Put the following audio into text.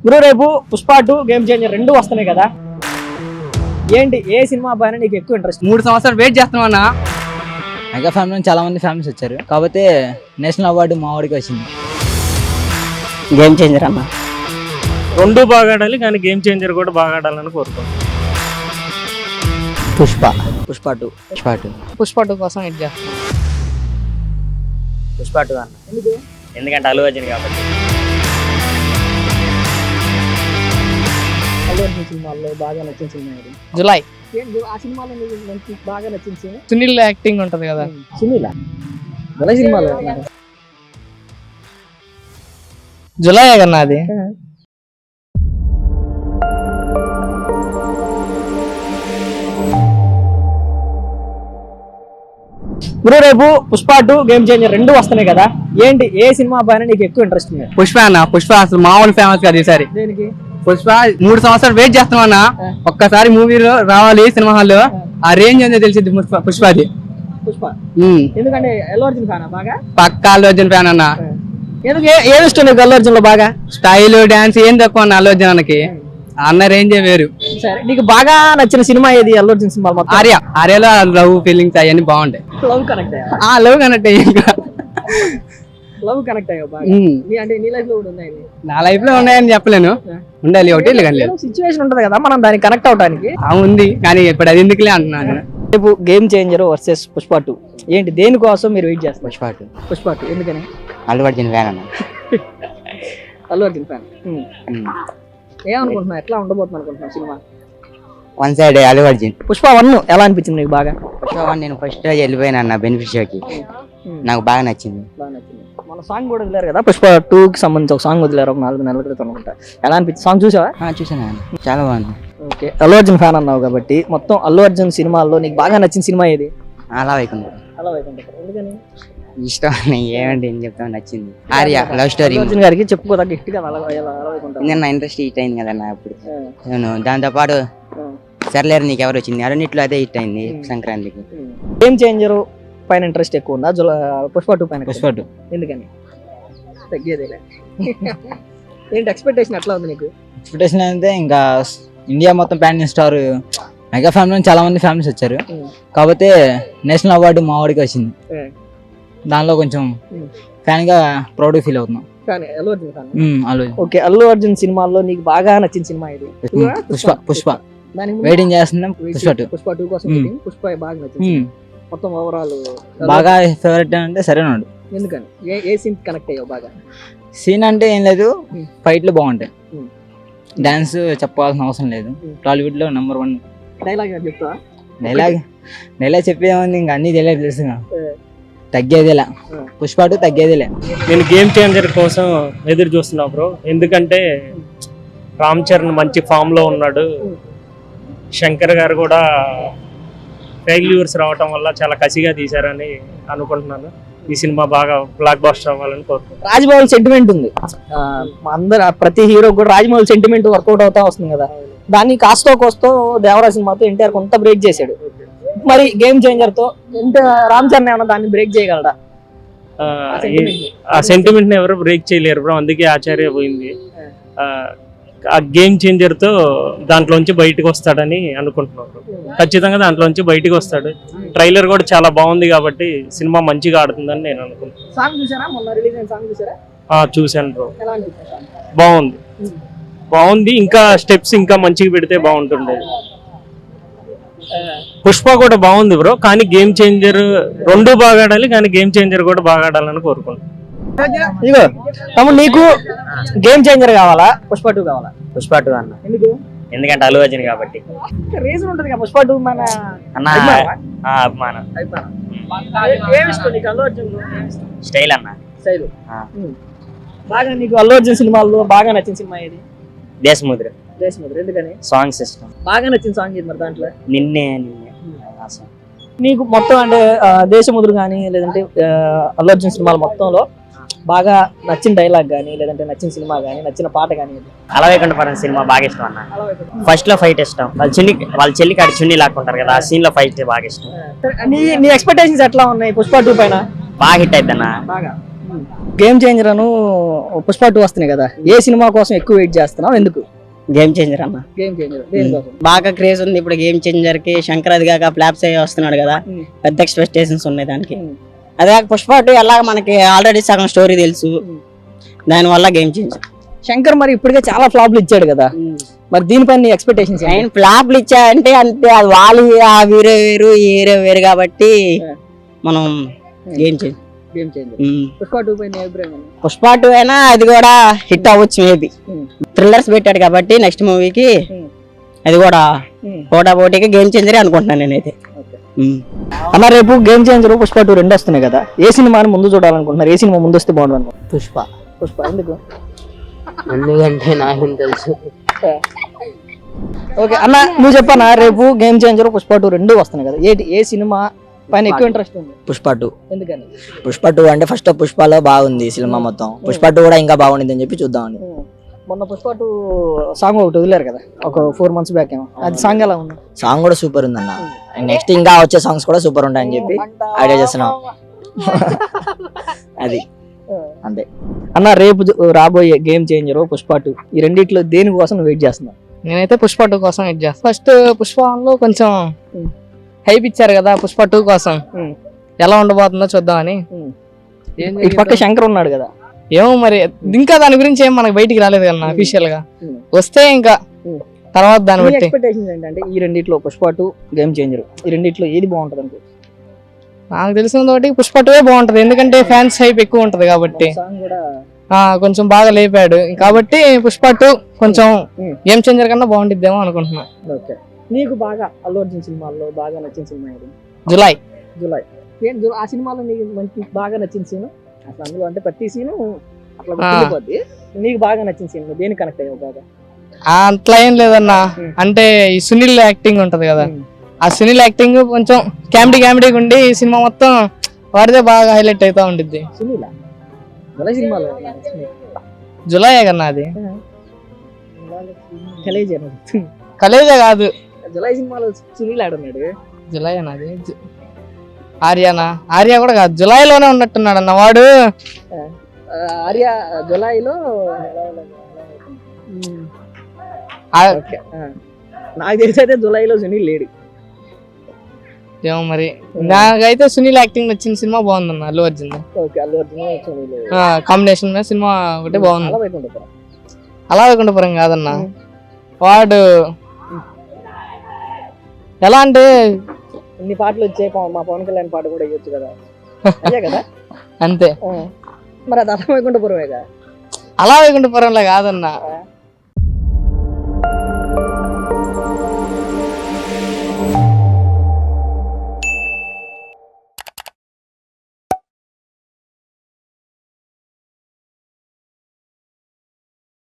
Bro రేపు Pushpa 2 game changer రెండు వస్తున్నాయి కదా, ఏంటి ఏ సినిమా పైన నీకు ఎక్కువ ఇంట్రెస్ట్? 3 సంవత్సరాలు వెయిట్ చేస్తున్నామన్నా. మెగా ఫ్యామిలీ చాలా మంది ఫ్యామిలీస్ వచ్చారు, కాకపోతే నేషనల్ అవార్డు మా వాడికి వచ్చింది. గేమ్ చేంజర్ అన్న. రెండు బాగా ఆడాలి కానీ గేమ్ చేంజర్ కూడా బాగా ఆడాలని కోరుకుంటున్నాను. పుష్ప 2 పుష్ప 2 కోసం వెయిట్ చేస్తున్నాం. పుష్ప 2 అన్న, ఎందుకంటే అల్లు అర్జున్ కాబట్టి. అల్లు అర్జున్ సినిమాల్లో బాగా నచ్చిన సినిమా ఇది జులై. ఆ సినిమాలో నీకు బాగా నచ్చిన సినిమా? సునీల్ యాక్టింగ్ ఉంటది కదా. సునీల్ జులై సినిమాలో జులై కన్నా అది. బ్రో రేపు పుష్ప 2 గేమ్ చేంజర్ రెండు వస్తున్నాయి కదా, ఏంటి ఏ సినిమా పైన నీకు ఎక్కువ ఇంట్రెస్ట్ ఉంది? పుష్ప అన్న, పుష్ప అసలు మామూలు ఫేమస్ కాదు ఈసారి. దేనికి? పుష్ప 3 సంవత్సరాలు వెయిట్ చేస్తున్నామన్నా. ఒక్కసారి మూవీలో రావాలి సినిమా హాల్లో, ఆ రేంజ్ అనేది తెలిసింది పుష్పది. పుష్ప ఎందుకంటే అల్లు అర్జున్ ఫ్యానా బాగా? పక్కా అల్లు అర్జున్ ఫ్యాన్ అన్న. ఎందుకు ఏమి ఇష్టం నీకు అల్లు అర్జున్ లో బాగా? స్టైల్ డాన్స్ ఏం తక్కువ అన్న అల్లు అర్జున్ అన్నకి, అన్న రేంజే వేరు. సరే, నీకు బాగా నచ్చిన సినిమా ఏది అల్లు అర్జున్ సినిమా? ఆర్యలో లవ్ ఫీలింగ్స్ అవన్నీ బాగుంటాయి. లవ్ కనెక్ట్ అయ్యా? లవ్ కనెక్ట్ అయ్యి లవ్ కనెక్ట్ అయ్యా బాగా. అంటే నీ లైఫ్ లో కూడా ఉన్నాయి? నా లైఫ్ లో ఉన్నాయని చెప్పలేను, ఉండాలి ఒకటి కానీ సిచ్యువేషన్ ఉంటది కదా మనం దానికి కనెక్ట్ అవడానికి. ఉంది కానీ ఇప్పుడు అది ఎందుకులే అంటున్నాను. రేపు గేమ్ చేంజర్ వర్సెస్ పుష్ప 2 ఏంటి, దేనికోసం మీరు వెయిట్ చేస్తారు? పుష్ప 2 ఎందుకని? అల్లు అర్జున్ ఫ్యాన్ అన్న. అల్లు అర్జున్ ఫ్యాన్. ఏమనుకుంటున్నా, ఎట్లా ఉండబోతుంది అనుకుంటున్నా cinema? One side Allu Arjun. Pushpa 1 ఎలా అనిపించింది నీకు బాగా? పుష్ప 1 నేను ఫస్ట్ రోజు వెళ్ళిపోయినా అన్న బెనిఫిట్ షోకి, నాకు బాగా నచ్చింది. మన సాంగ్ కూడా వదిలేరు కదా పుష్ప 2 కి సంబంధించి ఒక సాంగ్ వదిలేరు ఒక 4 నెలల క్రితం అనుకుంటా. ఎలా అనిపించింది? సాంగ్ చూసావా? చూసాను, చాలా బాగుంది. ఓకే, అల్లు అర్జున్ ఫ్యాన్ అన్నావు కాబట్టి మొత్తం అల్లు అర్జున్ సినిమాల్లో నీకు బాగా నచ్చిన సినిమా ఏది? అలా వైకుంఠం. అలా వైకుంఠం ఎందుకని ఇష్టం ఏమంటే ఏం చెప్తాను, నచ్చింది. Arya love story. అల్లు అర్జున్ గారికి చెప్పుకోదా గిఫ్ట్ గా అలా వైకుంఠం నిన్న ఇంట్రెస్ట్ హిట్ అయింది కదన్న అప్పుడు. దాంతో పాటు సర్లేరు నీకు ఎవరు వచ్చింది అన్నిట్లో అదే హిట్ అయింది సంక్రాంతికి. గేమ్ చేంజర్ పైన ఇంట్రెస్ట్ ఎక్కువ ఉందా పుష్ప 2 పైన? పుష్ప 2 ఎందుకని? తగ్గేదేలే. ఏంటి ఎక్స్పెక్టేషన్ ఎట్లా ఉంది నీకు? ఎక్స్పెక్టేషన్ అంటే ఇంకా ఇండియా మొత్తం ప్యాన్ స్టార్ మెగా ఫ్యామిలీ చాలా మంది ఫ్యామిలీస్ వచ్చారు, కాకపోతే నేషనల్ అవార్డు మా వాడికి వచ్చింది. దానిలో కొంచెం ఫ్యాన్ గా ప్రౌడ్ ఫీల్ అవుతున్నాం. ఓకే, అల్లు అర్జున్ సినిమాల్లో నీకు బాగా నచ్చిన సినిమా ఇది? పుష్ప వెయిటింగ్ చేస్తున్నాం. పుష్ప 2 కోసం పుష్ప బాగా నచ్చింది. మొత్తం ఓవరాల్ బాగా ఫేవరెట్ అంటే సరేనాడు. ఎందుకని? ఏ సీన్ కనెక్ట్ అయ్యావు బాగా? సీన్ అంటే ఏం లేదు, ఫైట్లు బాగుంటాయి, డాన్స్ చెప్పాల్సిన అవసరం లేదు. టాలీవుడ్ లో నెంబర్ 1. డైలాగ్ చెప్తా? డైలాగ్ చెప్పేది ఇంకా అన్ని తెలియదు, తెలుసు తగ్గేదేలా. పుష్ప 2 తగ్గేదేలే. నేను గేమ్ చేంజర్ కోసం ఎదురు చూస్తున్నా బ్రో, ఎందుకంటే రామ్ చరణ్ మంచి ఫామ్ లో ఉన్నాడు. శంకర్ గారు కూడా ఫెయిల్యూర్స్ రావటం వల్ల చాలా కసిగా తీశారని అనుకుంటున్నాను. ఈ సినిమా బాగా బ్లాక్ బస్టర్ అవ్వాలని కోరుకుంటున్నాను. రాజమౌళి సెంటిమెంట్ ఉంది, అందరు ప్రతి హీరో కూడా రాజమౌళి సెంటిమెంట్ వర్కౌట్ అవుతా వస్తుంది కదా, దాన్ని కాస్తో కోస్తో దేవరా సినిమాతో ఎన్టీఆర్ కొంత బ్రేక్ చేశాడు. మరి గేమ్ చేంజర్ తో రామ్ చరణ్ ఏమన్నా దాన్ని బ్రేక్ చేయగలడా? ఆ సెంటిమెంట్ ని ఎవరు బ్రేక్ చేయలేరు బ్రో, అందుకే ఆచార్య పోయింది. ఆ గేమ్ చేంజర్ తో దాంట్లోంచి బయటకు వస్తాడని అనుకుంటున్నాను. ఖచ్చితంగా దాంట్లోంచి బయటకు వస్తాడు. ట్రైలర్ కూడా చాలా బాగుంది కాబట్టి సినిమా మంచిగా ఆడుతుందని నేను అనుకుంటున్నాను. చూశాను బ్రో, బాగుంది. ఇంకా స్టెప్స్ ఇంకా మంచిగా పెడితే బాగుంటుండే. పుష్ప కూడా బాగుంది బ్రో, కానీ గేమ్ చేంజర్ రెండు బాగా ఆడాలి కానీ గేమ్ చేంజర్ కూడా బాగా ఆడాలని కోరుకుంటున్నాను. ఇగో తమ్ముడు, నీకు గేమ్ చేంజర్ కావాలా పుష్ప 2 కావాలా? పుష్ప 2 అన్న. ఎందుకంటే అల్లు అర్జున్ కాబట్టి. రీజన్ ఉంటది కదా, పుష్ప 2 మన అన్న అభిమానం. స్టైల్ అన్న. స్టైల్ బాగా. నీకు అల్లు అర్జున్ సినిమాల్లో బాగా నచ్చిన సినిమా ఏది? దేశముద్ర. ఎందుకని? సాంగ్ సిస్టమ్ బాగా నచ్చిన సాంగ్ ఏది మరి దాంట్లో? నిన్నే. నీకు మొత్తం అంటే దేశముద్ర కానీ లేదంటే అల్లు అర్జున్ సినిమాలు మొత్తంలో బాగా నచ్చిన డైలాగ్ కానీ లేదంటే నచ్చిన సినిమా కానీ నచ్చిన పాట కానీ? అలా వైకుంఠపురం సినిమా బాగా ఇష్టం అన్న. ఫస్ట్ లో ఫైట్ ఇష్టం, వాళ్ళ చెల్లి కాడి చున్నీ లాక్కుంటారు కదా, ఆ సీన్ లో ఫైట్ బాగా ఇష్టం. నీ ఎక్స్పెక్టేషన్స్ ఎట్లా ఉన్నాయి పుష్ప 2 పైన? బాగా హిట్ అయితే అన్న. గేమ్ చేంజర్ అను పుష్ప 2 వస్తున్నాయి కదా, ఏ సినిమా కోసం ఎక్కువ వెయిట్ చేస్తున్నావు, ఎందుకు? గేమ్ చేంజర్ అన్న గేమ్ చేంజర్ దేనికోసం? బాగా క్రేజ్ ఉంది ఇప్పుడు గేమ్ చేంజర్ కి. శంకర్ అది కాక ఫ్లాప్స్ అయ్యి వస్తున్నాడు కదా, పెద్ద ఎక్స్పెక్టేషన్స్ ఉన్నాయి దానికి. అదే పుష్ప 2 ఎలాగ మనకి ఆల్రెడీ సగం స్టోరీ తెలుసు, దాని వల్ల గేమ్ చేంజర్. శంకర్ మరి ఇప్పటికే చాలా ఫ్లాప్లు ఇచ్చాడు కదా, మరి దీనిపైన నీ ఎక్స్పెక్టేషన్స్? ఆయన ఫ్లాప్లు ఇచ్చాయంటే అంతే, అది వాళ్ళు ఆ వీరే వేరు ఈ ఏరే వేరు కాబట్టి మనం game changer. Game changer. Pushpa 2 పైన నీ అభిప్రాయం ఏంటి? పుష్ప 2 అయినా అది కూడా హిట్ అవ్వచ్చు మేబీ. థ్రిల్లర్స్ పెట్టాడు కాబట్టి నెక్స్ట్ మూవీకి అది కూడా పోటాపోటీకి గేమ్ చేంజరే అనుకుంటున్నాను నేనైతే. అన్న రేపు గేమ్ చేంజర్ పుష్ప 2 రెండు వస్తున్నాయి కదా, ఏ సినిమాని ముందు చూడాలనుకుంటున్నారు, ఏ సినిమా ముందు వస్తే బాగుంటుంది అనుకుంటున్నారు? పుష్ప. పుష్ప ఎందుకు? ఎందుకంటే నాకేం తెలుసు. ఓకే అన్న, నువ్వు చెప్పన్నా, రేపు గేమ్ చేంజర్ పుష్ప 2 రెండు వస్తున్నాయి కదా, ఏ సినిమా పైన ఎక్కువ ఇంట్రెస్ట్ ఉంది? పుష్ప 2. ఎందుకని? పుష్ప 2 అంటే ఫస్ట్ పుష్పలో బాగుంది సినిమా మొత్తం, పుష్ప 2 కూడా ఇంకా బాగుంది అని చెప్పి చూద్దామని. మొన్న పుష్ప 2 సాంగ్ ఒకటి వదిలేరు కదా ఒక 4 months బ్యాక్ ఏమో, అది సాంగ్ ఎలా ఉంది? సాంగ్ కూడా సూపర్ ఉందన్న, నెక్స్ట్ ఇంకా వచ్చే సాంగ్స్ కూడా సూపర్ ఉంటాయని చెప్పి ఐడియా చేస్తున్నాం. అది అంతే అన్న. రేపు రాబోయే గేమ్ చేంజర్ పుష్ప 2 ఈ రెండిట్లో దేని కోసం నువ్వు వెయిట్ చేస్తున్నావు? నేనైతే పుష్ప 2 కోసం వెయిట్ చేస్తాను. ఫస్ట్ పుష్ప 1లో కొంచెం హైప్ ఇచ్చారు కదా, పుష్ప 2 కోసం ఎలా ఉండబోతుందో చూద్దామని. ఇటు పక్క శంకర్ ఉన్నాడు కదా, ఏమో మరి ఇంకా దాని గురించి ఏం మనకి బయటికి రాలేదు కదా అఫీషియల్ గా, వస్తే ఇంకా తర్వాత దాన్ని బట్టి. ఎక్స్పెక్టేషన్స్ ఏంటంటే ఈ రెండిట్లో పుష్ప 2 గేమ్ చేంజర్ ఈ రెండిట్లో ఏది బాగుంటది అనుకో? నాకు తెలిసిన తోటి పుష్ప 2 బాగుంటది, ఎందుకంటే ఫ్యాన్స్ హైప్ ఎక్కువ ఉంటది కాబట్టి. సాంగ్ కూడా కొంచెం బాగా లేపాడు కాబట్టి పుష్ప 2 కొంచెం గేమ్ చేంజర్ కన్నా బాగుంటుందేమో అనుకుంటున్నా. ఓకే, నీకు బాగా అల్లు అర్జున్ సినిమాల్లో బాగా నచ్చిన సినిమా ఏది? జులై. జులై. ఆ సినిమాలో నీకు మంచి బాగా నచ్చిన సీన్ అసలు, అందులో అంటే ప్రతి సీను అట్లా గుర్తుండిపోద్ది. నీకు బాగా నచ్చిన సీన్ దేనికి కనెక్ట్ అయ్యావు బాగా? అట్లా ఏం లేదన్నా, అంటే ఈ సునీల్ యాక్టింగ్ ఉంటది కదా, ఆ సునీల్ యాక్టింగ్ కొంచెం కామెడీగా ఉండి ఈ సినిమా మొత్తం వాడితే బాగా హైలైట్ అవుతా ఉంటుంది. సునీలా? జులై సినిమాలో జులైయే కన్నా అది, కలేజా కాదు. జులై సినిమాలో సునీల్ ఆడున్నాడు. జులై అన్నది ఆర్య కూడా కాదు, జులైలోనే ఉన్నట్టున్నాడు అన్న వాడు. ఆర్య జులైలో. నాకు తెలిసి అయితే జులైలో సునీల్ లేడు. ఏమో మరి, నాకైతే సునీల్ యాక్టింగ్ నచ్చిన సినిమా బాగుందన్న అల్లు అర్జున్. అల్లు అర్జున్ సునీల్ కాంబినేషన్ మీద సినిమా ఒకటి బాగుంది. అలా వైకుంఠపురం కాదన్న, వాడు ఎలా అంటే ఇన్ని పాటలు వచ్చాయి, మా పవన్ కళ్యాణ్ పాట కూడా ఇవ్వచ్చు కదా, అదే కదా? అంతే మరి అది అలా వైకుంఠపురమేగా. అలా వైకుంఠపురంలో కాదన్న,